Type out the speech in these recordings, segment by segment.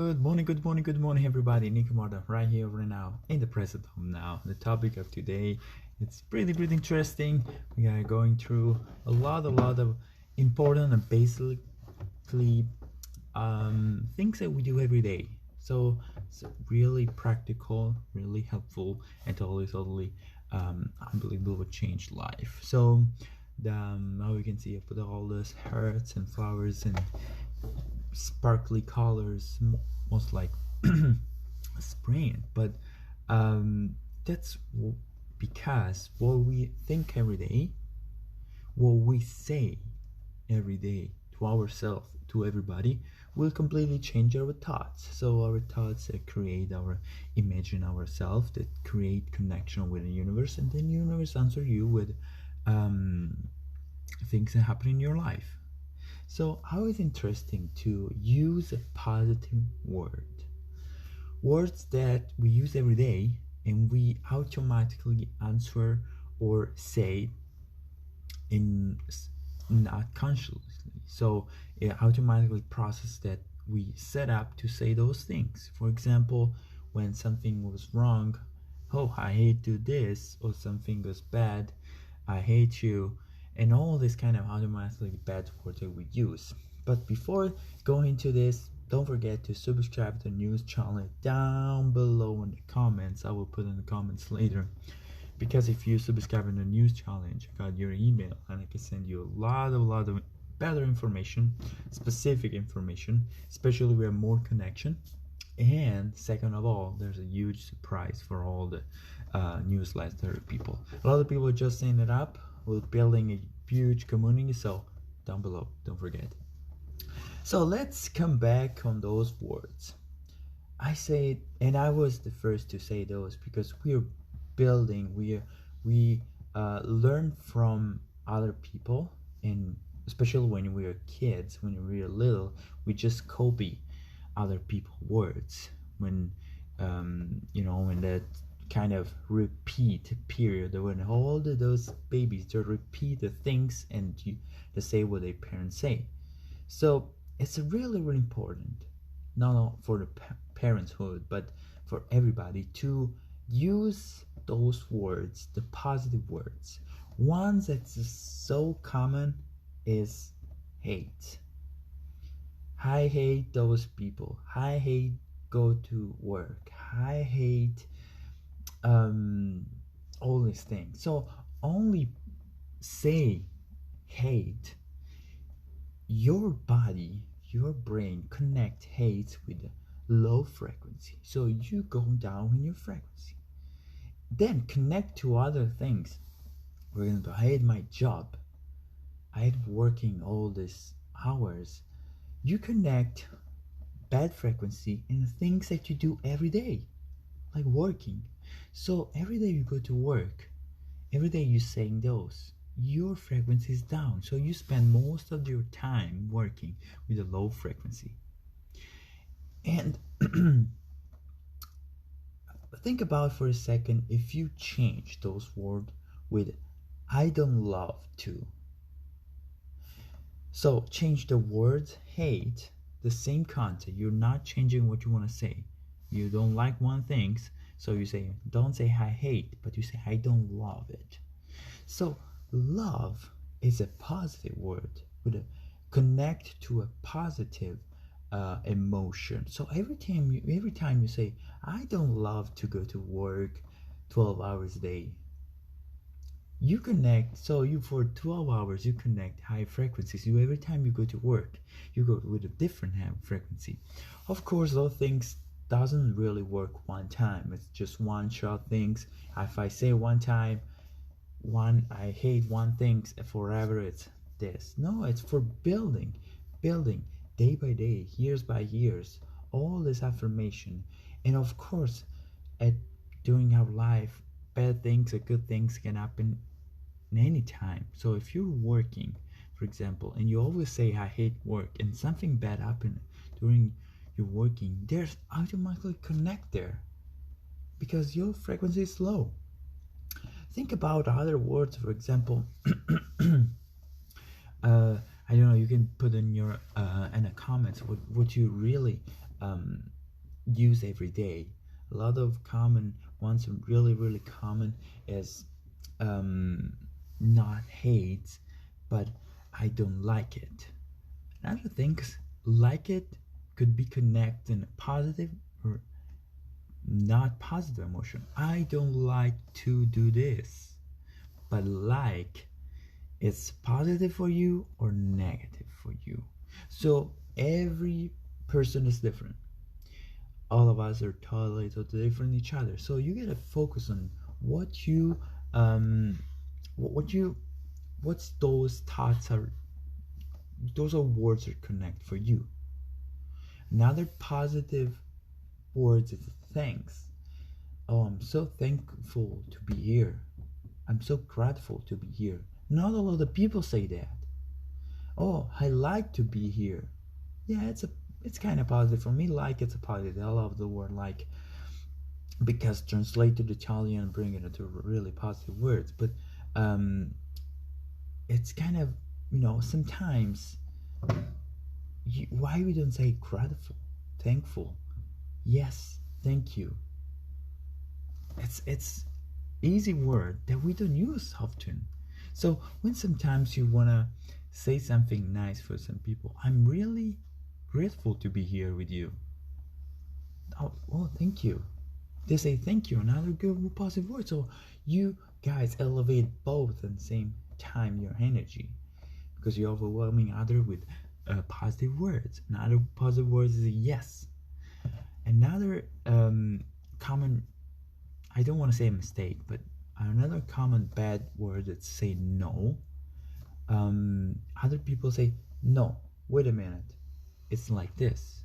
Good morning, everybody. Camarda, right here, right now, in the present home now. The topic of today, it's pretty interesting. We are going through a lot of important and basically things that we do every day. So it's really practical, really helpful, and totally unbelievable would change life. So now we can see I put all those hearts and flowers and sparkly colors, most like spring. But that's because what we think every day, what we say every day to ourselves, to everybody, will completely change our thoughts. So our thoughts create our imagine ourselves, that create connection with the universe, and then universe answer you with things that happen in your life. So how is interesting to use a positive words that we use every day and we automatically answer or say in not consciously. So it automatically process that we set up to say those things. For example, when something was wrong, oh, I hate to do this, or something goes bad, I hate you, and all this kind of automatically bad words that we use. But before going into this, don't forget to subscribe to the news channel down below in the comments. I will put in the comments later, because if you subscribe in the news challenge, I got your email and I can send you a lot of better information, specific information, especially with more connection. And second of all, there's a huge surprise for all the newsletter people. A lot of people are just setting it up. We're building a huge community, so down below, don't forget. So let's come back on those words. I say, and I was the first to say those because we're building, we learn from other people, and especially when we are kids, when we are little, we just copy other people's words. When when that kind of repeat period, when all those babies they repeat the things and they say what their parents say. So it's really important, not for the parenthood, but for everybody to use those words, the positive words. One that's so common is hate. I hate those people. I hate go to work. I hate all these things. So only say hate. Your body, your brain connect hate with a low frequency. So you go down in your frequency. Then connect to other things. For example, I hate my job. I hate working all these hours. You connect bad frequency in the things that you do every day, like working. So every day you go to work, every day you're saying those, your frequency is down. So you spend most of your time working with a low frequency. And think about for a second, if you change those words with I don't love to. So change the words hate, the same content. You're not changing what you want to say. You don't like one thing, so you say, don't say I hate, but you say I don't love it. So love is a positive word with a connect to a positive emotion. So every time you say I don't love to go to work 12 hours a day, you connect. So you for 12 hours you connect high frequencies. You every time you go to work, you go with a different frequency. Of course, those things doesn't really work one time. It's just one shot things. If I say one time, I hate one thing forever, it's this. No, it's for building day by day, years by years, all this affirmation. And of course, at during our life, bad things or good things can happen in any time. So if you're working, for example, and you always say I hate work, and something bad happened during your working, there's automatically connect there because your frequency is low. Think about other words, for example, I don't know, you can put in your in the comments what you really use every day. A lot of common ones, really common, is not hate, but I don't like it. Another things, like it could be connected in a positive or not positive emotion. I don't like to do this, but like, it's positive for you or negative for you. So every person is different. All of us are totally different from each other. So you gotta focus on what you what you what's those thoughts are, those are words that connect for you. Another positive words is thanks. Oh, I'm so thankful to be here. I'm so grateful to be here. Not a lot of people say that. Oh, I like to be here. Yeah, it's kind of positive for me. Like, it's a positive. I love the word like, because translated to Italian and bring it into really positive words. But it's kind of, sometimes why we don't say grateful, thankful, yes, thank you. It's easy word that we don't use often. So when sometimes you wanna say something nice for some people, I'm really grateful to be here with you. Oh, thank you. They say thank you, another good positive word. So you guys elevate both at the same time your energy, because you're overwhelming other with positive words. Another positive words is yes. Another common, I don't want to say a mistake, but another common bad word is say no. Other people say no. Wait a minute, it's like this.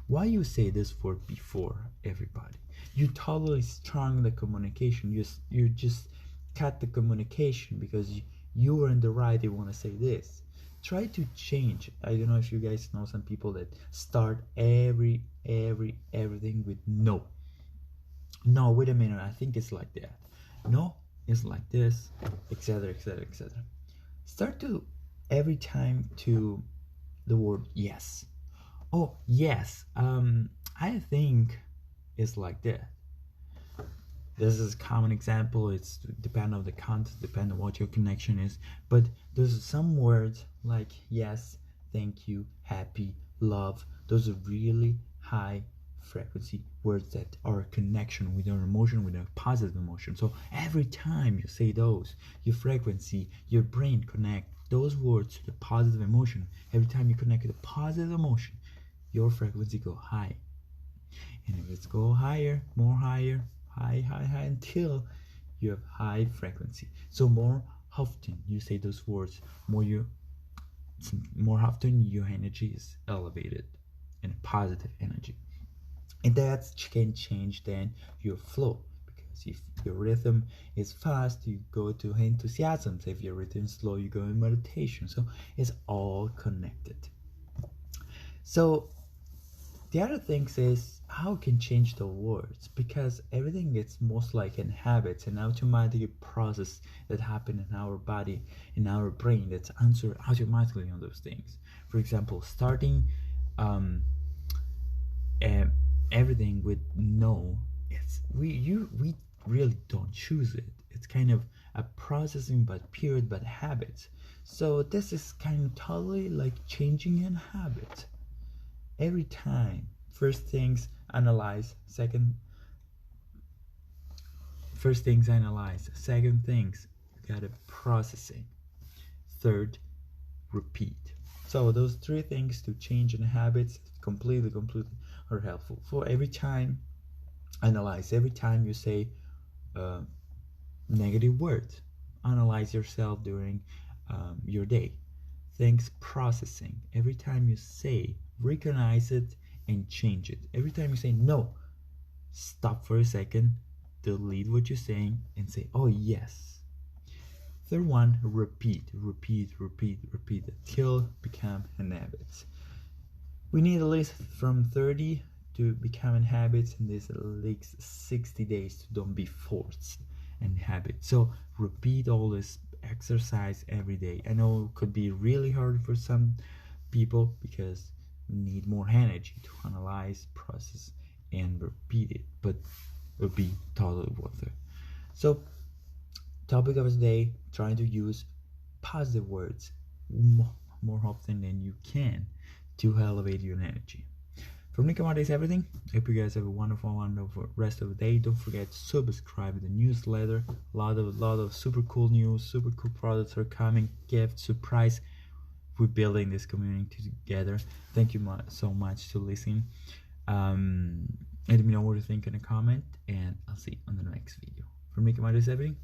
Why you say this word before everybody? You totally strong the communication. You just cut the communication because you were in the right. You want to say this. Try to change. I don't know if you guys know some people that start everything with no. No, wait a minute, I think it's like that. No, it's like this, etc, etc, etc. Start to every time to the word yes. Oh, yes, I think it's like that. This is a common example. It's depend on the content, depend on what your connection is. But there's some words like yes, thank you, happy, love. Those are really high frequency words that are a connection with your emotion, with a positive emotion. So every time you say those, your frequency, your brain connect those words to the positive emotion. Every time you connect with a positive emotion, your frequency go high. And if it's go higher, more higher, high until you have high frequency. So more often you say those words, more often your energy is elevated in a positive energy. And that can change then your flow, because if your rhythm is fast, you go to enthusiasm. So if your rhythm is slow, you go in meditation. So it's all connected. So the other thing is how can change the words, because everything is most like in habits and automatic process that happen in our body, in our brain, that's answer automatically on those things. For example, starting everything with no, we really don't choose it. It's kind of a processing but period but habits. So this is kind of totally like changing in habit. Every time, first things analyze, second things you gotta processing, third repeat. So those three things to change in habits completely are helpful. For every time analyze, every time you say negative words, analyze yourself during your day. Thanks processing, every time you say, recognize it and change it. Every time you say no, stop for a second, delete what you're saying and say, oh yes. Third one, repeat until become an habit. We need at least from 30 to become an habit, and this at least 60 days to don't be forced and habit. So repeat all this exercise every day. I know it could be really hard for some people because we need more energy to analyze, process, and repeat it, but it will be totally worth it. So, topic of the day: trying to use positive words more often than you can to elevate your energy. From me, Camarda is everything. I hope you guys have a wonderful rest of the day. Don't forget to subscribe to the newsletter. A lot of super cool news, super cool products are coming. Gift, surprise. We're building this community together. Thank you so much to listen. Let me know what you think in a comment, and I'll see you on the next video. From me, Camarda is everything.